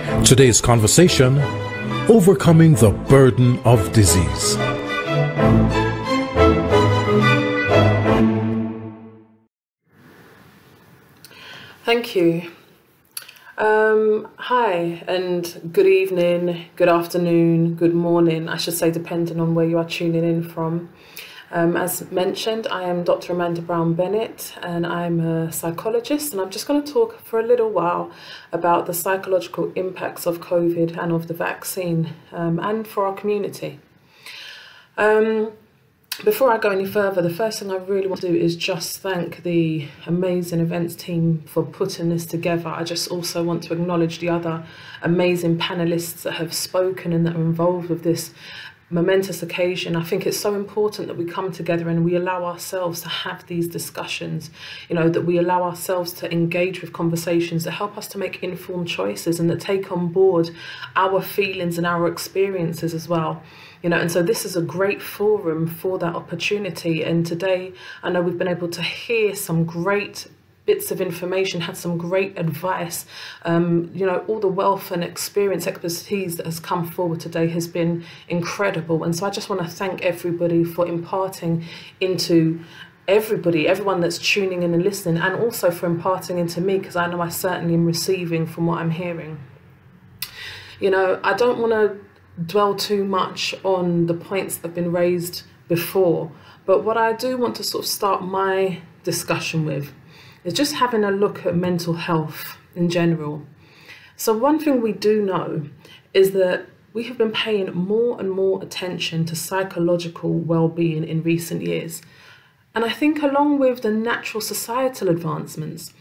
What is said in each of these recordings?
Today's conversation, overcoming the burden of disease. Thank you. Hi and good evening, good afternoon, good morning, I should say, depending on where you are tuning in from. As mentioned, I am Dr. Amanda Brown-Bennett and I'm a psychologist, and I'm just going to talk for a little while about the psychological impacts of COVID and of the vaccine and for our community. Before I go any further, the first thing I really want to do is just thank the amazing events team for putting this together. I just also want to acknowledge the other amazing panelists that have spoken and that are involved with this momentous occasion. I think it's so important that we come together and we allow ourselves to have these discussions, that we allow ourselves to engage with conversations that help us to make informed choices and that take on board our feelings and our experiences as well. And so this is a great forum for that opportunity. And today, I know we've been able to hear some great bits of information, had some great advice. All the wealth and experience, expertise that has come forward today has been incredible. And so I just want to thank everybody for imparting into everyone that's tuning in and listening, and also for imparting into me, because I know I certainly am receiving from what I'm hearing. I don't want to dwell too much on the points that have been raised before, but what I do want to sort of start my discussion with is just having a look at mental health in general. So one thing we do know is that we have been paying more and more attention to psychological well-being in recent years. And I think along with the natural societal advancements,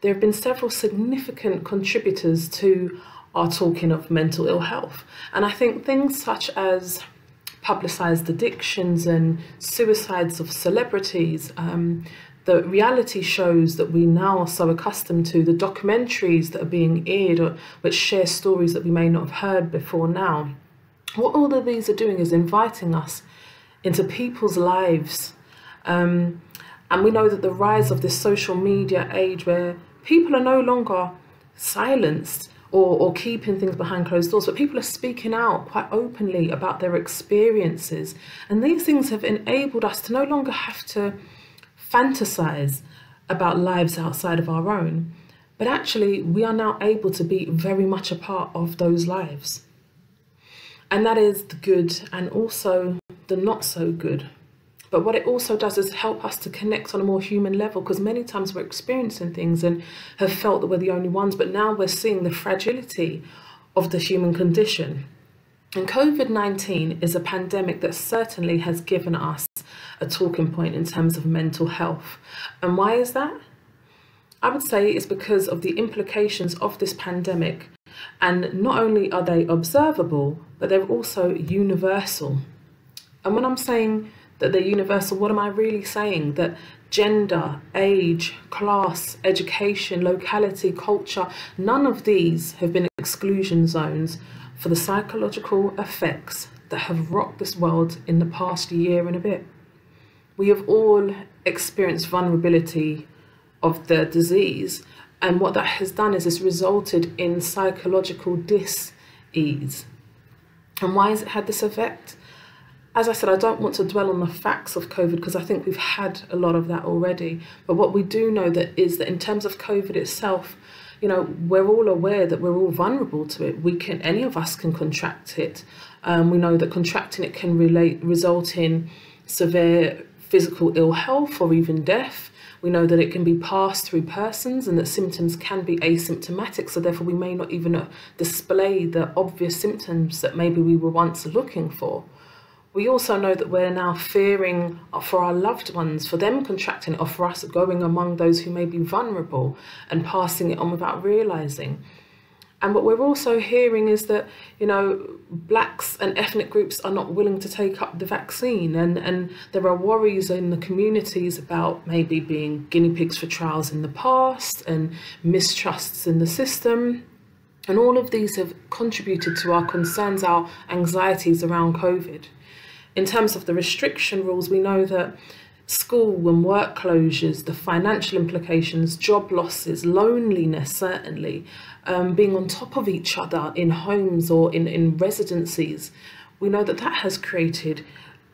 there have been several significant contributors to our talking of mental ill health. And I think things such as publicised addictions and suicides of celebrities, the reality shows that we now are so accustomed to, the documentaries that are being aired, or which share stories that we may not have heard before now. What all of these are doing is inviting us into people's lives. And we know that the rise of this social media age, where people are no longer silenced or keeping things behind closed doors, but people are speaking out quite openly about their experiences. And these things have enabled us to no longer have to fantasize about lives outside of our own, but actually we are now able to be very much a part of those lives. And that is the good and also the not so good. But what it also does is help us to connect on a more human level, because many times we're experiencing things and have felt that we're the only ones, but now we're seeing the fragility of the human condition. And COVID-19 is a pandemic that certainly has given us a talking point in terms of mental health. And why is that? I would say it's because of the implications of this pandemic. And not only are they observable, but they're also universal. And when I'm saying that they're universal, what am I really saying? That gender, age, class, education, locality, culture, none of these have been exclusion zones for the psychological effects that have rocked this world in the past year and a bit. We have all experienced vulnerability of the disease, and what that has done is it's resulted in psychological dis-ease. And why has it had this effect? As I said, I don't want to dwell on the facts of COVID, because I think we've had a lot of that already. But what we do know that is that in terms of COVID itself, we're all aware that we're all vulnerable to it. Any of us can contract it. We know that contracting it can result in severe physical ill health or even death. We know that it can be passed through persons and that symptoms can be asymptomatic, so therefore we may not even display the obvious symptoms that maybe we were once looking for. We also know that we're now fearing for our loved ones, for them contracting it, or for us going among those who may be vulnerable and passing it on without realising. And what we're also hearing is that, blacks and ethnic groups are not willing to take up the vaccine. And there are worries in the communities about maybe being guinea pigs for trials in the past and mistrusts in the system. And all of these have contributed to our concerns, our anxieties around COVID. In terms of the restriction rules, we know that School and work closures, the financial implications, job losses, loneliness, certainly, being on top of each other in homes or in residencies, we know that that has created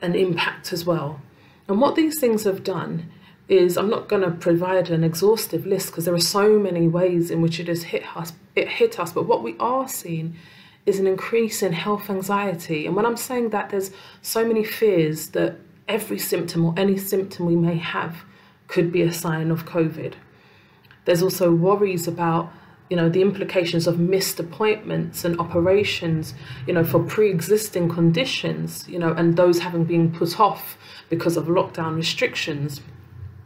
an impact as well. And what these things have done is, I'm not going to provide an exhaustive list because there are so many ways in which it has hit us, but what we are seeing is an increase in health anxiety. And when I'm saying that, there's so many fears that every symptom or any symptom we may have could be a sign of COVID. There's also worries about, the implications of missed appointments and operations, for pre-existing conditions, and those having been put off because of lockdown restrictions.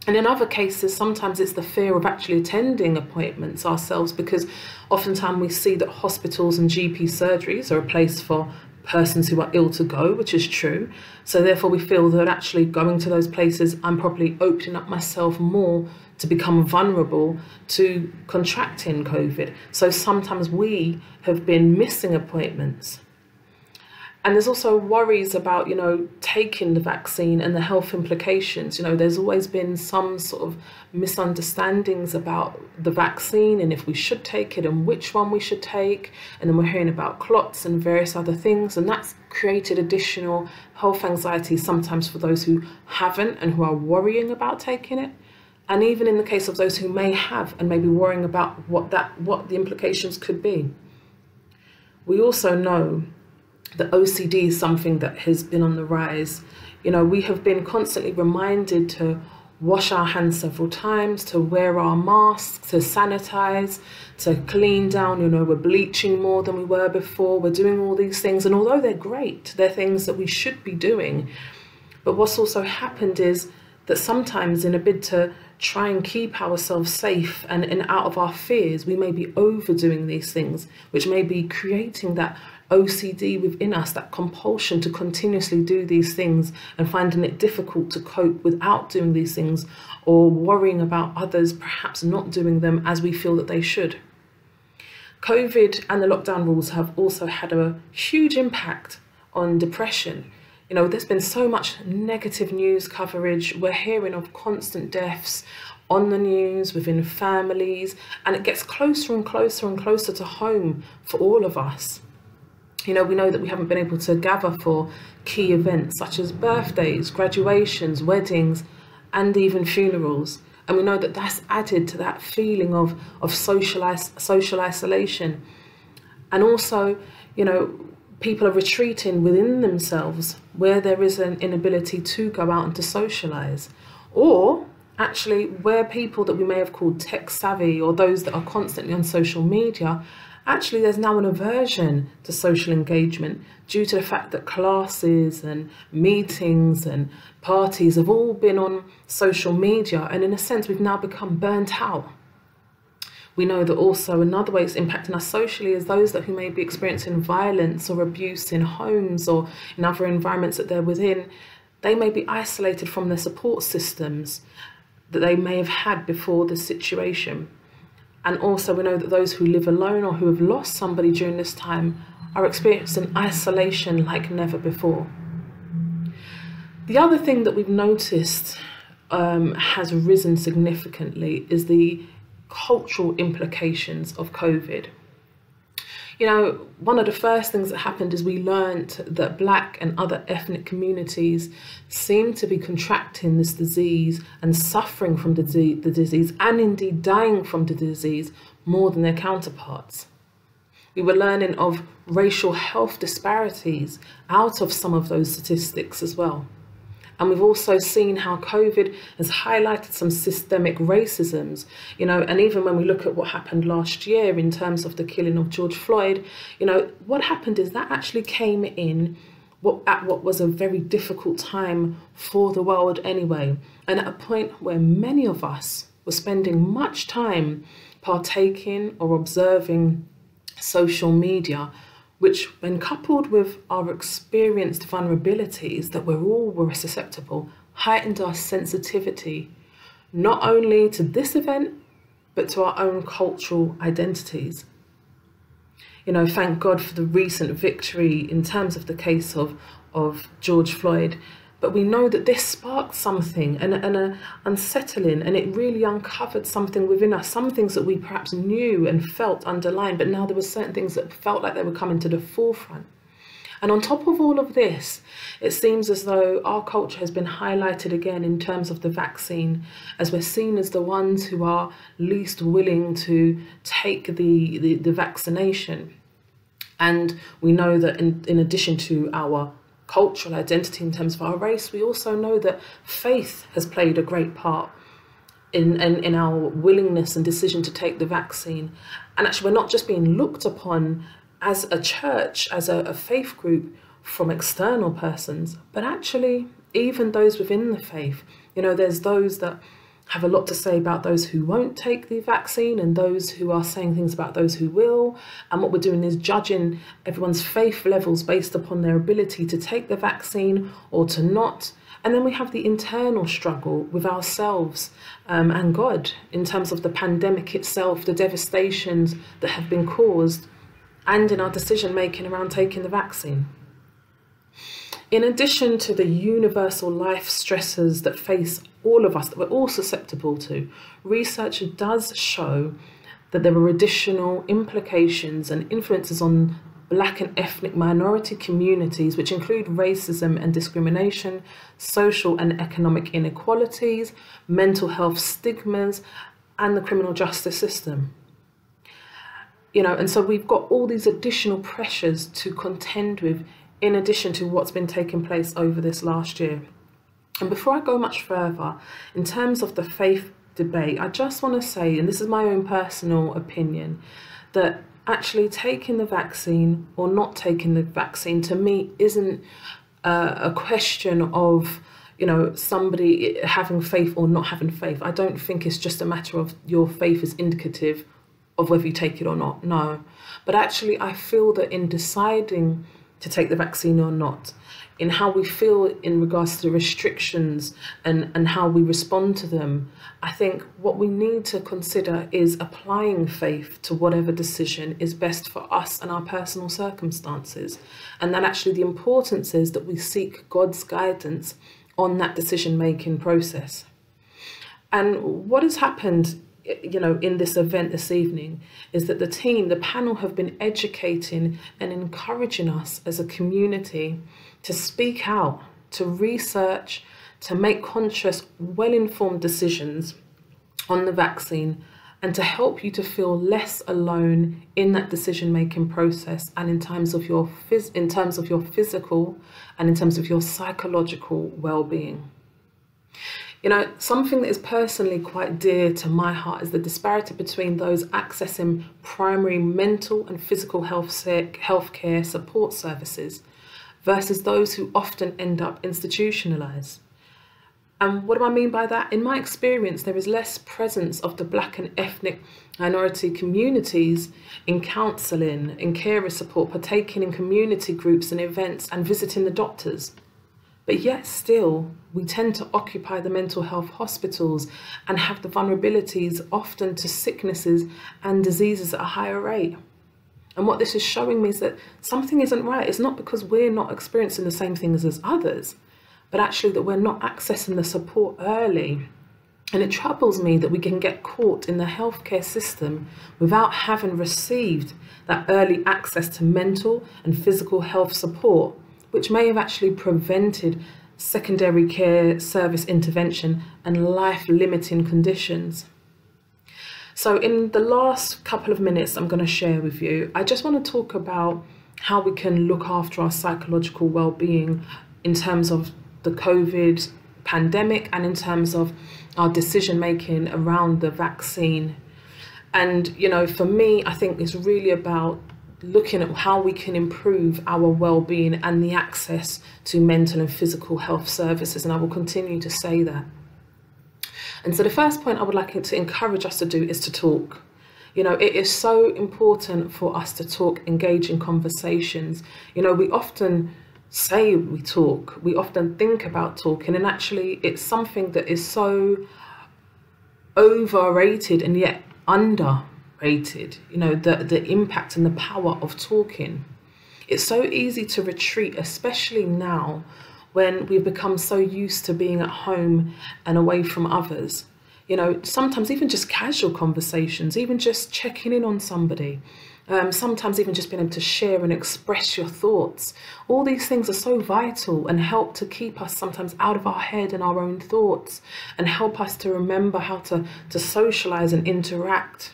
And in other cases, sometimes it's the fear of actually attending appointments ourselves, because oftentimes we see that hospitals and GP surgeries are a place for persons who are ill to go, which is true. So therefore we feel that actually going to those places, I'm probably opening up myself more to become vulnerable to contracting COVID. So sometimes we have been missing appointments. And there's also worries about, taking the vaccine and the health implications. There's always been some sort of misunderstandings about the vaccine and if we should take it and which one we should take. And then we're hearing about clots and various other things. And that's created additional health anxiety sometimes for those who haven't and who are worrying about taking it. And even in the case of those who may have and may be worrying about what the implications could be. We also know that OCD is something that has been on the rise. We have been constantly reminded to wash our hands several times, to wear our masks, to sanitize, to clean down. We're bleaching more than we were before. We're doing all these things. And although they're great, they're things that we should be doing. But what's also happened is that sometimes in a bid to try and keep ourselves safe and out of our fears, we may be overdoing these things, which may be creating that OCD within us, that compulsion to continuously do these things and finding it difficult to cope without doing these things, or worrying about others perhaps not doing them as we feel that they should. COVID and the lockdown rules have also had a huge impact on depression. There's been so much negative news coverage. We're hearing of constant deaths on the news, within families, and it gets closer and closer and closer to home for all of us. We know that we haven't been able to gather for key events such as birthdays, graduations, weddings, and even funerals. And we know that that's added to that feeling of social isolation. And also, people are retreating within themselves where there is an inability to go out and to socialise. Or actually where people that we may have called tech savvy or those that are constantly on social media, actually there's now an aversion to social engagement due to the fact that classes and meetings and parties have all been on social media, and in a sense we've now become burnt out. We know that also another way it's impacting us socially is those who may be experiencing violence or abuse in homes or in other environments that they're within. They may be isolated from their support systems that they may have had before the situation. And also we know that those who live alone or who have lost somebody during this time are experiencing isolation like never before. The other thing that we've noticed has risen significantly is the cultural implications of COVID. One of the first things that happened is we learned that Black and other ethnic communities seem to be contracting this disease and suffering from the disease and indeed dying from the disease more than their counterparts. We were learning of racial health disparities out of some of those statistics as well. And we've also seen how COVID has highlighted some systemic racisms, and even when we look at what happened last year in terms of the killing of George Floyd, what happened is that actually came in at what was a very difficult time for the world anyway. And at a point where many of us were spending much time partaking or observing social media, which when coupled with our experienced vulnerabilities that we're susceptible, heightened our sensitivity, not only to this event, but to our own cultural identities. Thank God for the recent victory in terms of the case of George Floyd. But we know that this sparked something and a unsettling, and it really uncovered something within us, some things that we perhaps knew and felt underlying, but now there were certain things that felt like they were coming to the forefront. And on top of all of this, it seems as though our culture has been highlighted again in terms of the vaccine, as we're seen as the ones who are least willing to take the vaccination. And we know that in addition to our cultural identity in terms of our race, we also know that faith has played a great part in our willingness and decision to take the vaccine. And actually, we're not just being looked upon as a church, as a faith group from external persons, but actually even those within the faith. You know, there's those that have a lot to say about those who won't take the vaccine and those who are saying things about those who will. And what we're doing is judging everyone's faith levels based upon their ability to take the vaccine or to not. And then we have the internal struggle with ourselves and God in terms of the pandemic itself, the devastations that have been caused, and in our decision making around taking the vaccine. In addition to the universal life stresses that face all of us, that we're all susceptible to, research does show that there are additional implications and influences on Black and ethnic minority communities, which include racism and discrimination, social and economic inequalities, mental health stigmas, and the criminal justice system. You know, and so we've got all these additional pressures to contend with in addition to what's been taking place over this last year. And before I go much further, in terms of the faith debate, I just want to say, and this is my own personal opinion, that actually taking the vaccine or not taking the vaccine to me isn't a question of, you know, somebody having faith or not having faith. I don't think it's just a matter of your faith is indicative of whether you take it or not, no. But actually, I feel that in deciding to take the vaccine or not, in how we feel in regards to the restrictions and how we respond to them, I think what we need to consider is applying faith to whatever decision is best for us and our personal circumstances. And that actually the importance is that we seek God's guidance on that decision-making process. And what has happened, you know, in this event this evening is that the panel have been educating and encouraging us as a community to speak out, to research, to make conscious, well-informed decisions on the vaccine, and to help you to feel less alone in that decision-making process, and in terms of your physical and in terms of your psychological well-being. You know, something that is personally quite dear to my heart is the disparity between those accessing primary mental and physical healthcare support services versus those who often end up institutionalised. And what do I mean by that? In my experience, there is less presence of the Black and ethnic minority communities in counselling, in carer support, partaking in community groups and events, and visiting the doctors. But yet still, we tend to occupy the mental health hospitals and have the vulnerabilities often to sicknesses and diseases at a higher rate. And what this is showing me is that something isn't right. It's not because we're not experiencing the same things as others, but actually that we're not accessing the support early. And it troubles me that we can get caught in the healthcare system without having received that early access to mental and physical health support, which may have actually prevented secondary care service intervention and life-limiting conditions. So in the last couple of minutes I'm going to share with you, I just want to talk about how we can look after our psychological well-being in terms of the COVID pandemic and in terms of our decision-making around the vaccine. And, you know, for me, I think it's really about looking at how we can improve our well-being and the access to mental and physical health services, and I will continue to say that. And so the first point I would like to encourage us to do is to talk. You know, it is so important for us to talk, engage in conversations. You know, we often say we talk, we often think about talking, and actually it's something that is so overrated and yet underrated, you know, the impact and the power of talking. It's so easy to retreat, especially now when we've become so used to being at home and away from others. You know, sometimes even just casual conversations, even just checking in on somebody, sometimes even just being able to share and express your thoughts. All these things are so vital and help to keep us sometimes out of our head and our own thoughts, and help us to remember how to socialize and interact.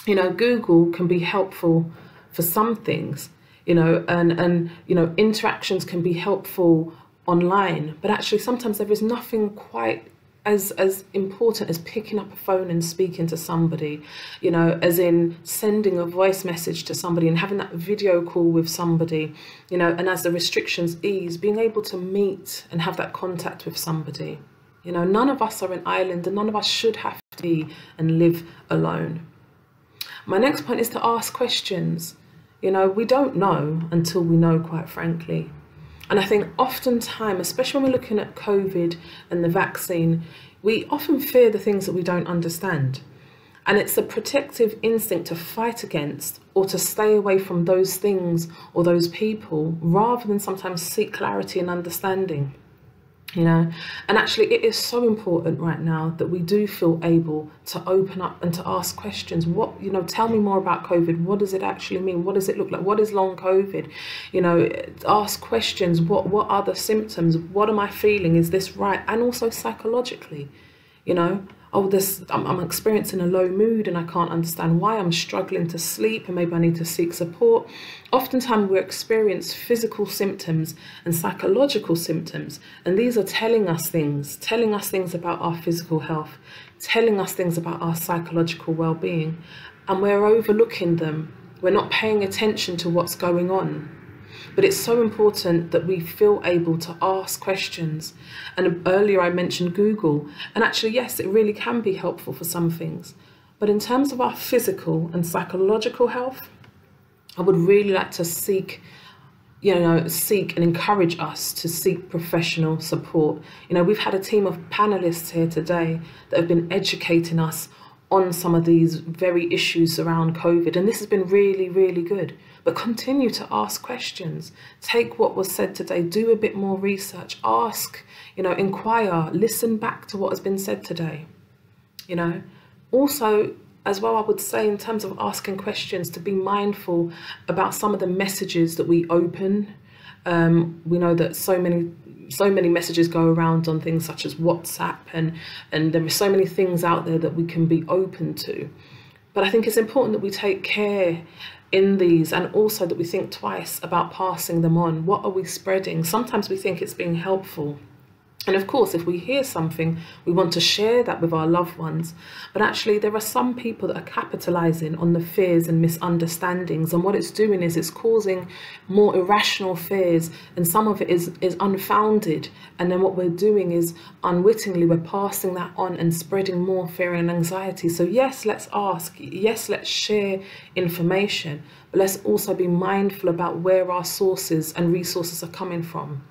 You know, Google can be helpful for some things, you know, and you know, interactions can be helpful online, but actually sometimes there is nothing quite as important as picking up a phone and speaking to somebody, you know, as in sending a voice message to somebody and having that video call with somebody, you know, and as the restrictions ease, being able to meet and have that contact with somebody. You know, none of us are an island, and none of us should have to be and live alone. My next point is to ask questions. You know, we don't know until we know, quite frankly. And I think oftentimes, especially when we're looking at COVID and the vaccine, we often fear the things that we don't understand. And it's a protective instinct to fight against or to stay away from those things or those people, rather than sometimes seek clarity and understanding. You know, and actually it is so important right now that we do feel able to open up and to ask questions. What, you know, tell me more about COVID. What does it actually mean? What does it look like? What is long COVID? You know, ask questions. What are the symptoms? What am I feeling? Is this right? And also psychologically, you know, oh, I'm experiencing a low mood and I can't understand why. I'm struggling to sleep and maybe I need to seek support. Oftentimes we experience physical symptoms and psychological symptoms, and these are telling us things about our physical health, telling us things about our psychological well-being, and we're overlooking them. We're not paying attention to what's going on. But it's so important that we feel able to ask questions. And earlier I mentioned Google, and actually, yes, it really can be helpful for some things. But in terms of our physical and psychological health, I would really like to seek and encourage us to seek professional support. You know, we've had a team of panelists here today that have been educating us on some of these very issues around COVID, and this has been really, really good. But continue to ask questions. Take what was said today, do a bit more research, ask, you know, inquire, listen back to what has been said today. You know, also, as well, I would say in terms of asking questions, to be mindful about some of the messages that we open. We know that so many messages go around on things such as WhatsApp, and there are so many things out there that we can be open to. But I think it's important that we take care in these, and also that we think twice about passing them on. What are we spreading? Sometimes we think it's being helpful. And of course, if we hear something, we want to share that with our loved ones. But actually, there are some people that are capitalizing on the fears and misunderstandings. And what it's doing is it's causing more irrational fears. And some of it is unfounded. And then what we're doing is unwittingly, we're passing that on and spreading more fear and anxiety. So yes, let's ask. Yes, let's share information. But let's also be mindful about where our sources and resources are coming from.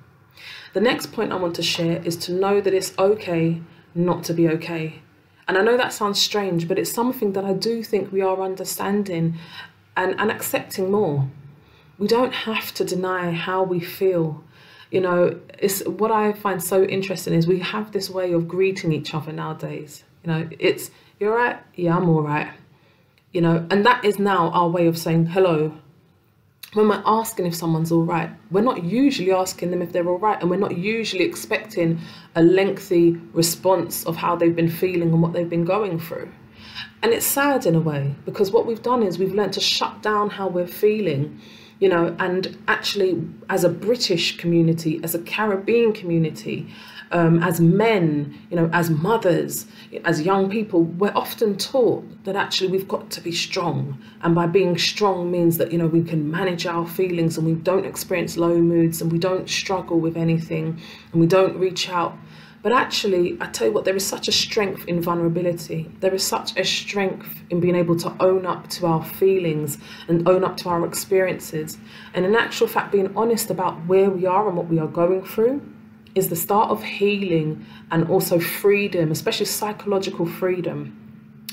The next point I want to share is to know that it's okay not to be okay. And I know that sounds strange, but it's something that I do think we are understanding and accepting more. We don't have to deny how we feel. You know, it's what I find so interesting is we have this way of greeting each other nowadays. You know, it's, you're right, yeah, I'm all right. You know, and that is now our way of saying hello. When we're asking if someone's all right, we're not usually asking them if they're all right, and we're not usually expecting a lengthy response of how they've been feeling and what they've been going through. And it's sad in a way, because what we've done is we've learned to shut down how we're feeling, you know, and actually as a British community, as a Caribbean community, as men, you know, as mothers, as young people, we're often taught that actually we've got to be strong. And by being strong means that, you know, we can manage our feelings and we don't experience low moods and we don't struggle with anything and we don't reach out. But actually, I tell you what, there is such a strength in vulnerability. There is such a strength in being able to own up to our feelings and own up to our experiences. And in actual fact, being honest about where we are and what we are going through is the start of healing and also freedom, especially psychological freedom.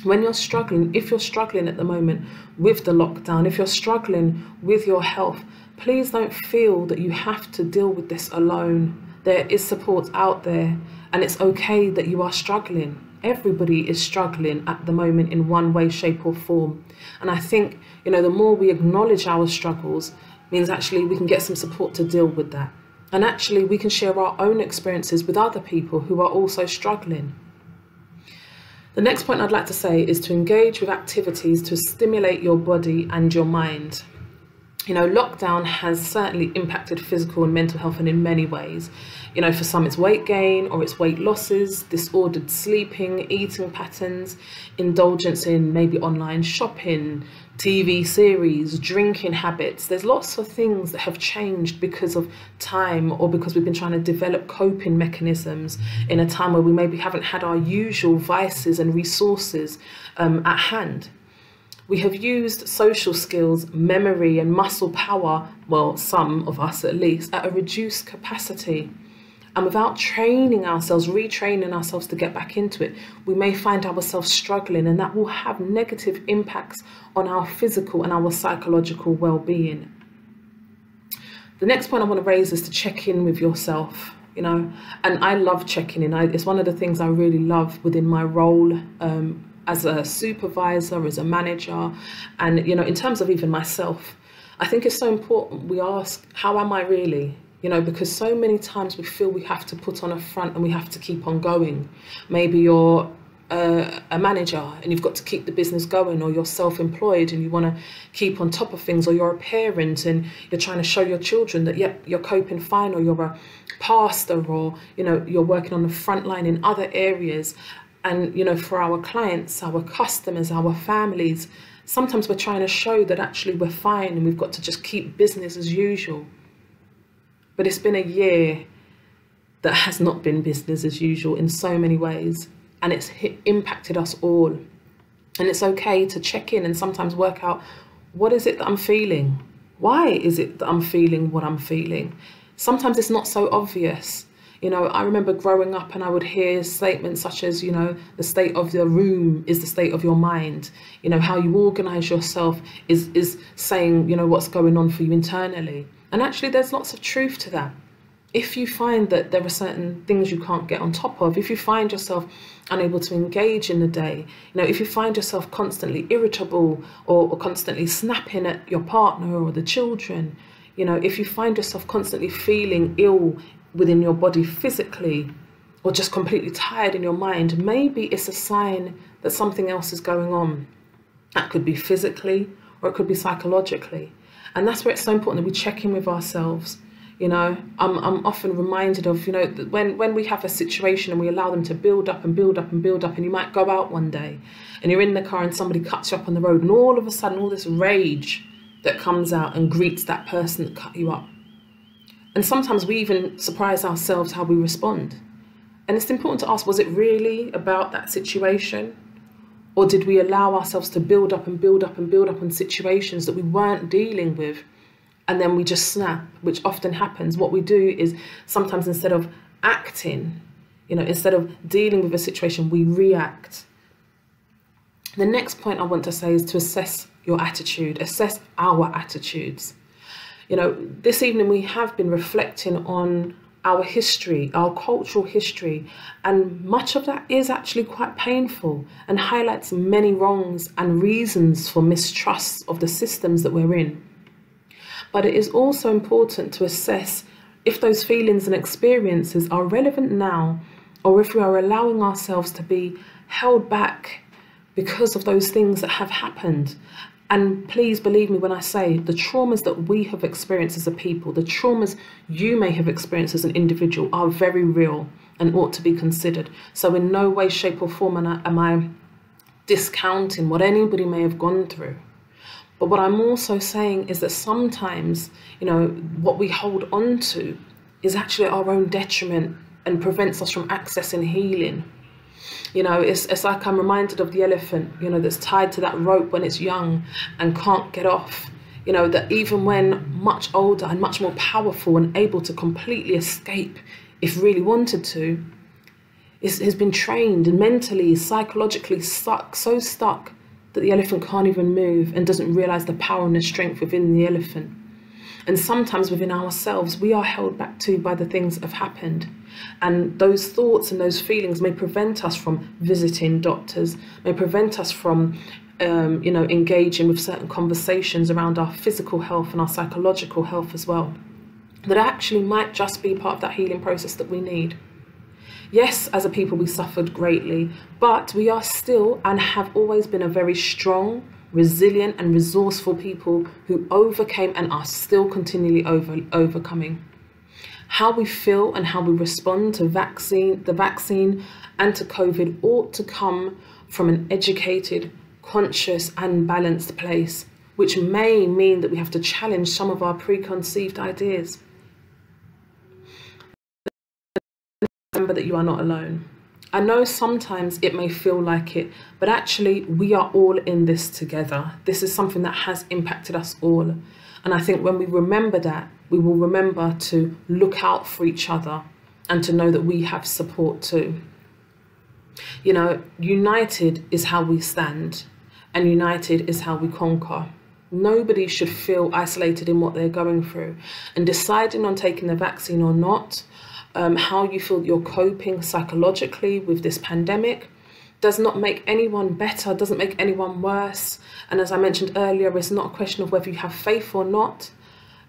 When you're struggling, if you're struggling at the moment with the lockdown, if you're struggling with your health, please don't feel that you have to deal with this alone. There is support out there, and it's okay that you are struggling. Everybody is struggling at the moment in one way, shape or form. And I think, you know, the more we acknowledge our struggles means actually we can get some support to deal with that. And actually we can share our own experiences with other people who are also struggling. The next point I'd like to say is to engage with activities to stimulate your body and your mind. You know, lockdown has certainly impacted physical and mental health, and in many ways. You know, for some it's weight gain or it's weight losses, disordered sleeping, eating patterns, indulgence in maybe online shopping, TV series, drinking habits. There's lots of things that have changed because of time, or because we've been trying to develop coping mechanisms in a time where we maybe haven't had our usual vices and resources at hand. We have used social skills, memory and muscle power, well, some of us at least, at a reduced capacity. And without training ourselves, retraining ourselves to get back into it, we may find ourselves struggling, and that will have negative impacts on our physical and our psychological well-being. The next point I want to raise is to check in with yourself, you know, and I love checking in. It's one of the things I really love within my role as a supervisor, as a manager, and, you know, in terms of even myself. I think it's so important we ask, how am I really? You know, because so many times we feel we have to put on a front and we have to keep on going. Maybe you're a manager and you've got to keep the business going, or you're self-employed and you want to keep on top of things, or you're a parent and you're trying to show your children that, yep, you're coping fine, or you're a pastor, or, you know, you're working on the front line in other areas. And, you know, for our clients, our customers, our families, sometimes we're trying to show that actually we're fine and we've got to just keep business as usual. But it's been a year that has not been business as usual in so many ways, and it's impacted us all. And it's okay to check in and sometimes work out, what is it that I'm feeling? Why is it that I'm feeling what I'm feeling? Sometimes it's not so obvious. You know, I remember growing up and I would hear statements such as, you know, the state of the room is the state of your mind. You know, how you organise yourself is saying, you know, what's going on for you internally. And actually there's lots of truth to that. If you find that there are certain things you can't get on top of, if you find yourself unable to engage in the day, you know, if you find yourself constantly irritable or constantly snapping at your partner or the children, you know, if you find yourself constantly feeling ill within your body physically, or just completely tired in your mind, maybe it's a sign that something else is going on. That could be physically or it could be psychologically. And that's where it's so important that we check in with ourselves. You know, I'm often reminded of, you know, when we have a situation and we allow them to build up and build up and build up, and you might go out one day and you're in the car and somebody cuts you up on the road, and all of a sudden all this rage that comes out and greets that person that cut you up. And sometimes we even surprise ourselves how we respond. And it's important to ask, was it really about that situation? Or did we allow ourselves to build up and build up and build up on situations that we weren't dealing with, and then we just snap, which often happens? What we do is sometimes, instead of acting, you know, instead of dealing with a situation, we react. The next point I want to say is to assess your attitude, assess our attitudes. You know, this evening we have been reflecting on our history, our cultural history, and much of that is actually quite painful and highlights many wrongs and reasons for mistrust of the systems that we're in. But it is also important to assess if those feelings and experiences are relevant now, or if we are allowing ourselves to be held back because of those things that have happened. And please believe me when I say the traumas that we have experienced as a people, the traumas you may have experienced as an individual, are very real and ought to be considered. So in no way, shape or form am I discounting what anybody may have gone through. But what I'm also saying is that sometimes, you know, what we hold on to is actually our own detriment and prevents us from accessing healing. You know, it's like I'm reminded of the elephant, you know, that's tied to that rope when it's young and can't get off. You know, that even when much older and much more powerful and able to completely escape, if really wanted to, has been trained and mentally, psychologically stuck, so stuck that the elephant can't even move and doesn't realise the power and the strength within the elephant. And sometimes within ourselves, we are held back too by the things that have happened. And those thoughts and those feelings may prevent us from visiting doctors, may prevent us from engaging with certain conversations around our physical health and our psychological health as well. That actually might just be part of that healing process that we need. Yes, as a people, we suffered greatly, but we are still and have always been a very strong, resilient and resourceful people who overcame and are still continually overcoming. How we feel and how we respond to the vaccine and to COVID ought to come from an educated, conscious and balanced place, which may mean that we have to challenge some of our preconceived ideas. Remember that you are not alone. I know sometimes it may feel like it, but actually we are all in this together. This is something that has impacted us all. And I think when we remember that, we will remember to look out for each other and to know that we have support too. You know, united is how we stand, and united is how we conquer. Nobody should feel isolated in what they're going through. And deciding on taking the vaccine or not, how you feel you're coping psychologically with this pandemic does not make anyone better, doesn't make anyone worse. And as I mentioned earlier, it's not a question of whether you have faith or not.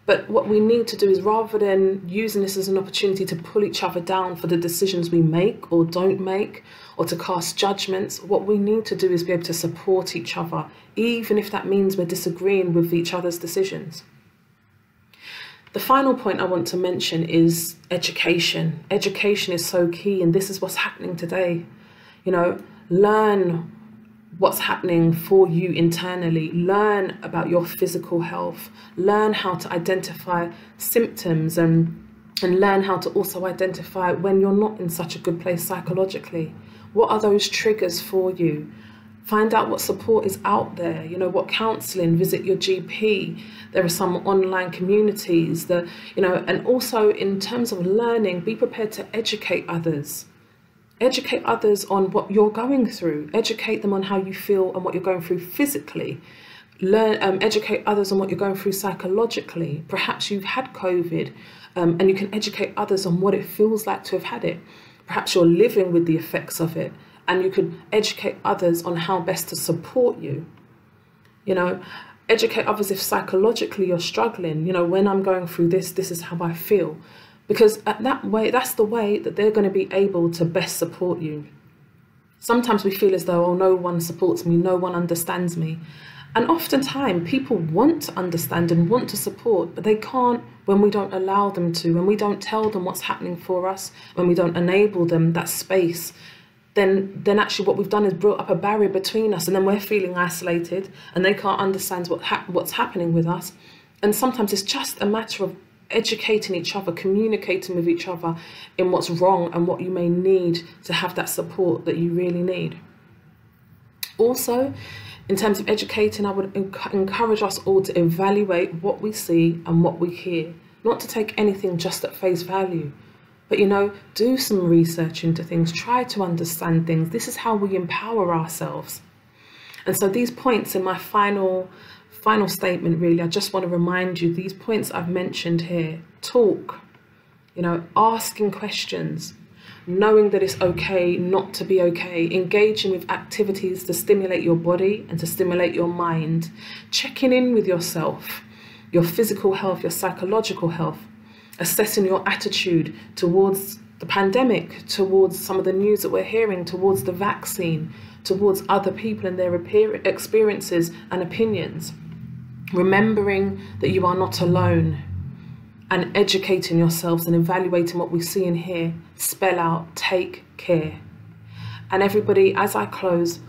But what we need to do is, rather than using this as an opportunity to pull each other down for the decisions we make or don't make, or to cast judgments, what we need to do is be able to support each other, even if that means we're disagreeing with each other's decisions. The final point I want to mention is education. Education is so key, and this is what's happening today. You know, learn what's happening for you internally. Learn about your physical health. Learn how to identify symptoms and learn how to also identify when you're not in such a good place psychologically. What are those triggers for you? Find out what support is out there, you know, what counselling, visit your GP. There are some online communities that, you know, and also in terms of learning, be prepared to educate others. Educate others on what you're going through. Educate them on how you feel and what you're going through physically. Educate others on what you're going through psychologically. Perhaps you've had COVID and you can educate others on what it feels like to have had it. Perhaps you're living with the effects of it, and you could educate others on how best to support you. You know, educate others if psychologically you're struggling. You know, when I'm going through this, this is how I feel. Because that's the way that they're going to be able to best support you. Sometimes we feel as though, oh, no one supports me, no one understands me. And oftentimes people want to understand and want to support, but they can't when we don't allow them to, when we don't tell them what's happening for us, when we don't enable them that space. Then actually what we've done is brought up a barrier between us, and then we're feeling isolated and they can't understand what's happening with us. And sometimes it's just a matter of educating each other, communicating with each other in what's wrong and what you may need to have that support that you really need. Also, in terms of educating, I would encourage us all to evaluate what we see and what we hear, not to take anything just at face value. But, you know, do some research into things, try to understand things. This is how we empower ourselves. And so these points in my final statement, really, I just want to remind you, these points I've mentioned here: talk, you know, asking questions, knowing that it's okay not to be okay, engaging with activities to stimulate your body and to stimulate your mind, checking in with yourself, your physical health, your psychological health, assessing your attitude towards the pandemic, towards some of the news that we're hearing, towards the vaccine, towards other people and their experiences and opinions. Remembering that you are not alone, and educating yourselves and evaluating what we see and hear. Spell out, take care. And everybody, as I close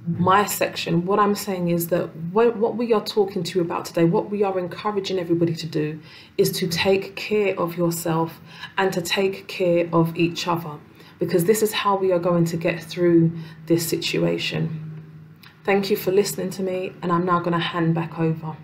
my section, what I'm saying is that what we are talking to you about today, what we are encouraging everybody to do, is to take care of yourself and to take care of each other, because this is how we are going to get through this situation. Thank you for listening to me, and I'm now going to hand back over.